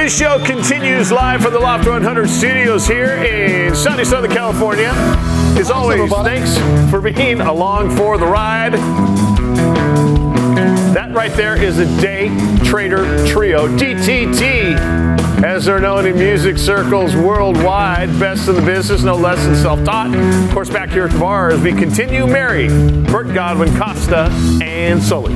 Biz Show continues live from the Loft 100 studios here in sunny Southern California. As always, thanks for being along for the ride. That right there is a Day Trader Trio, DTT, as they're known in music circles worldwide. Best in the business, no less than self-taught. Of course, back here at the bar as we continue Mary, Bert Godwin, Costa, and Sully.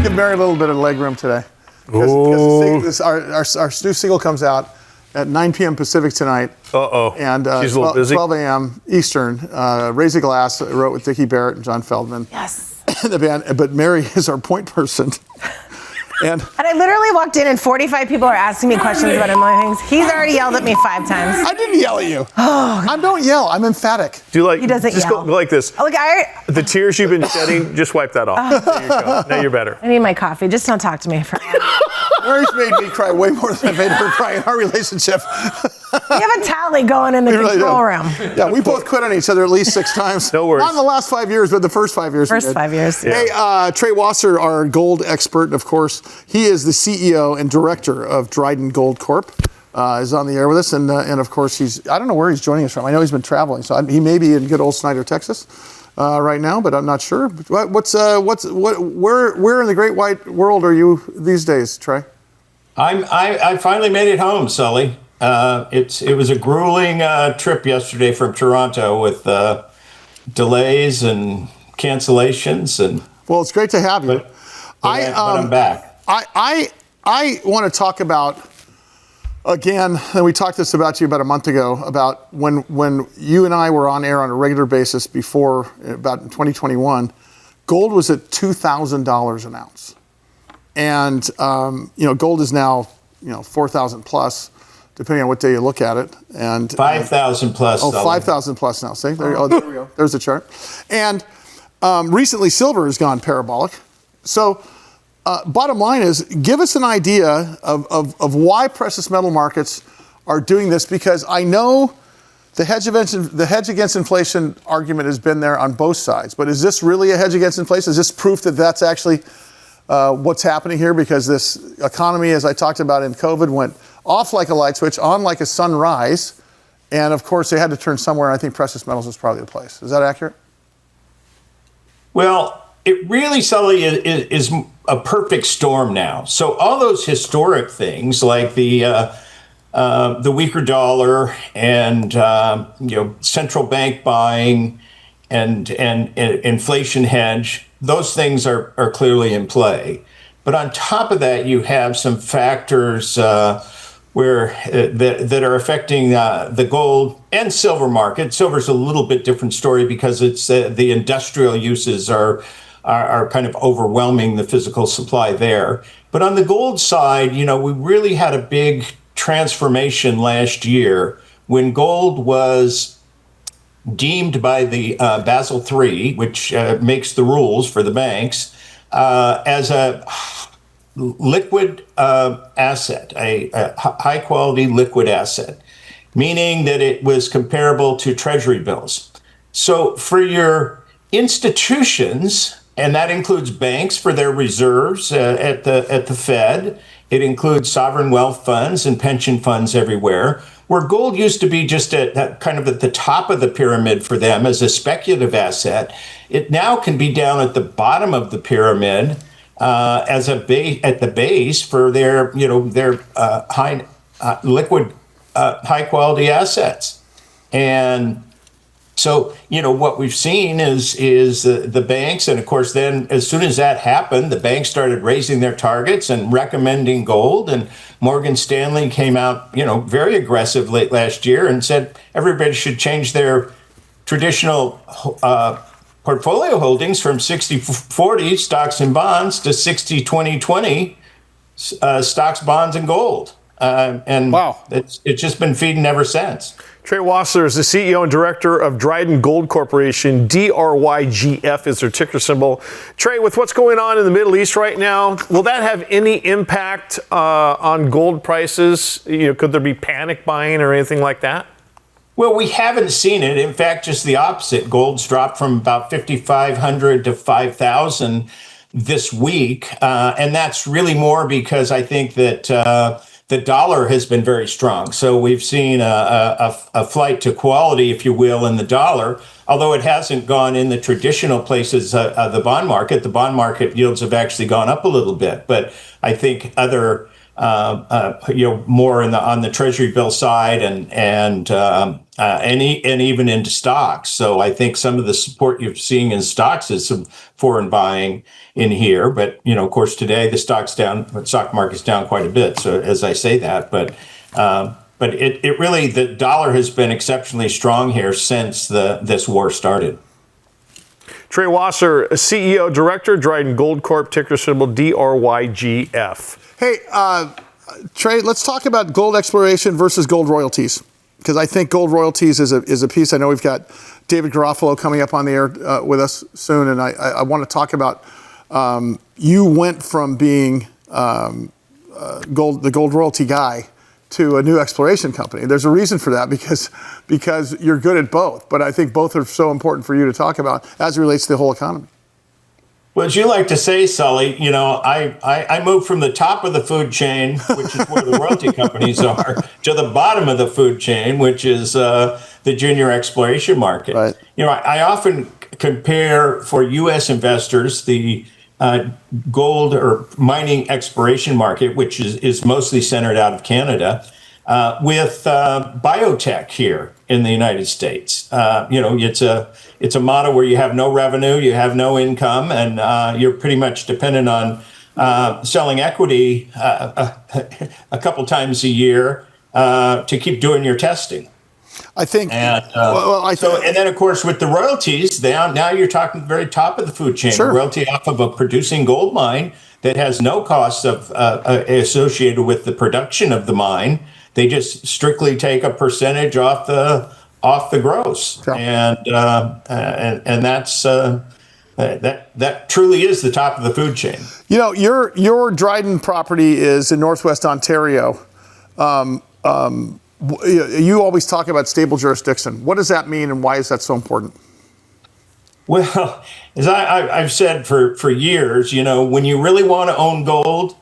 Give Mary a little bit of leg room today. Because our new single comes out at 9 p.m. Pacific tonight. And she's a little busy. 12 a.m. Eastern. Raise a Glass, I wrote with Dickie Barrett and John Feldman. Yes. The band, but Mary is our point person. And I literally walked in and 45 people are asking me questions about things. He's already yelled at me 5 times. I didn't yell at you. I don't yell. I'm emphatic. Do you like? He doesn't just yell. Go like this. Look, the tears you've been shedding, just wipe that off. There you go. Now you're better. I need my coffee. Just don't talk to me for a minute. Mary's made me cry way more than I've made her cry in our relationship. We have a tally going in the control room. Yeah, we both quit on each other at least 6 times. No worries. Not in the last 5 years, but the first 5 years. First 5 years. Yeah. Hey, Trey Wasser, our gold expert, of course, he is the CEO and director of Dryden Gold Corp. Is on the air with us, and of course I don't know where he's joining us from. I know he's been traveling, so he may be in good old Snyder, Texas, right now, but I'm not sure. Where in the great white world are you these days, Trey? I finally made it home, Sully. It was a grueling trip yesterday from Toronto with delays and cancellations, and well, it's great to have you. But I'm back. I want to talk about again, and we talked this about you about a month ago about when you and I were on air on a regular basis before about in 2021, gold was at $2,000 an ounce. And, gold is now, 4,000 plus, depending on what day you look at it. And 5,000 plus. 5,000 plus now. See, there we go. There's the chart. And recently, silver has gone parabolic. So, bottom line is, give us an idea of why precious metal markets are doing this, because I know the hedge against inflation argument has been there on both sides. But is this really a hedge against inflation? Is this proof that that's actually what's happening here? Because this economy, as I talked about in COVID, went off like a light switch, on like a sunrise. And of course, they had to turn somewhere. And I think precious metals is probably the place. Is that accurate? Well, it really, Sully, is a perfect storm now. So all those historic things like the weaker dollar and central bank buying and inflation hedge, those things are clearly in play. But on top of that, you have some factors that are affecting the gold and silver market. Silver's a little bit different story because it's the industrial uses are kind of overwhelming the physical supply there. But on the gold side, we really had a big transformation last year when gold was deemed by the Basel III, which makes the rules for the banks, as a liquid asset, a high quality liquid asset, meaning that it was comparable to treasury bills. So for your institutions, and that includes banks for their reserves at the Fed. It includes sovereign wealth funds and pension funds everywhere, where gold used to be just at kind of at the top of the pyramid for them as a speculative asset. It now can be down at the bottom of the pyramid as at the base for their high liquid high quality assets. And so, what we've seen is the banks, and of course, then as soon as that happened, the banks started raising their targets and recommending gold. And Morgan Stanley came out, very aggressive late last year and said everybody should change their traditional portfolio holdings from 60-40 stocks and bonds to 60-20-20 stocks, bonds, and gold. And wow, it's just been feeding ever since. Trey Wasser is the CEO and director of Dryden Gold Corporation. DRYGF is their ticker symbol. Trey, with what's going on in the Middle East right now, will that have any impact on gold prices? Could there be panic buying or anything like that? Well, we haven't seen it. In fact, just the opposite. Gold's dropped from about 5,500 to 5,000 this week, and that's really more because I think that the dollar has been very strong. So we've seen a flight to quality, if you will, in the dollar. Although it hasn't gone in the traditional places of the bond market. The bond market yields have actually gone up a little bit, but I think other more on the Treasury bill side and even into stocks. So I think some of the support you're seeing in stocks is some foreign buying in here. But of course, today the stock market's down quite a bit. So as I say that, but it really, the dollar has been exceptionally strong here since this war started. Trey Wasser, CEO, Director, Dryden Gold Corp, ticker symbol DRYGF. Hey, Trey, let's talk about gold exploration versus gold royalties, because I think gold royalties is a piece. I know we've got David Garofalo coming up on the air with us soon, and I want to talk about you went from being the gold royalty guy to a new exploration company. There's a reason for that, because you're good at both. But I think both are so important for you to talk about as it relates to the whole economy. Well, as you like to say, Sully, I moved from the top of the food chain, which is where the royalty companies are, to the bottom of the food chain, which is the junior exploration market. Right. I often compare for U.S. investors the gold or mining exploration market, which is mostly centered out of Canada, with biotech here in the United States. It's a model where you have no revenue, you have no income, and you're pretty much dependent on selling equity a couple times a year to keep doing your testing. I think. And then of course with the royalties, now you're talking the very top of the food chain. Sure. A royalty off of a producing gold mine that has no costs associated with the production of the mine. They just strictly take a percentage off the gross, yeah. And that's that truly is the top of the food chain. Your Dryden property is in Northwest Ontario. You always talk about stable jurisdiction. What does that mean, and why is that so important? Well, as I've said for years, when you really want to own gold,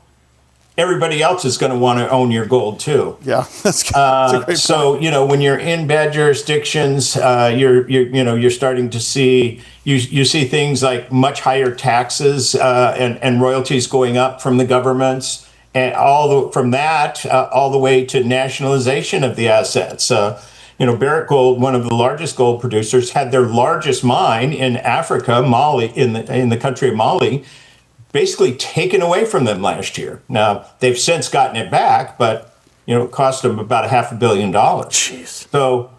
everybody else is going to want to own your gold too. Yeah, that's a great point. So when you're in bad jurisdictions, you're starting to see you see things like much higher taxes and royalties going up from the governments. And from that all the way to nationalization of the assets. Barrick Gold, one of the largest gold producers, had their largest mine in Africa, Mali, in the country of Mali, basically taken away from them last year. Now they've since gotten it back, but it cost them about $500 million. Jeez. So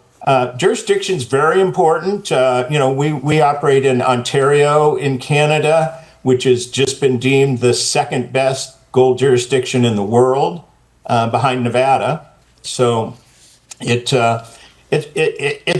jurisdiction's very important. We operate in Ontario in Canada, which has just been deemed the second best gold jurisdiction in the world, behind Nevada. So it's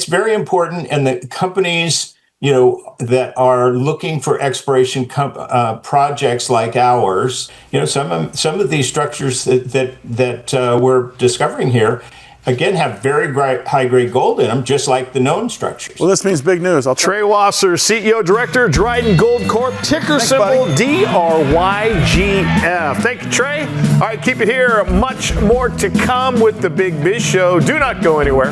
very important, and the companies that are looking for exploration projects like ours, some of these structures that we're discovering here, again, have very high-grade gold in them, just like the known structures. Well, this means big news. Trey Wasser, CEO, Director, Dryden Gold Corp, ticker symbol DRYGF. Thank you, Trey. All right, keep it here. Much more to come with the Big Biz Show. Do not go anywhere.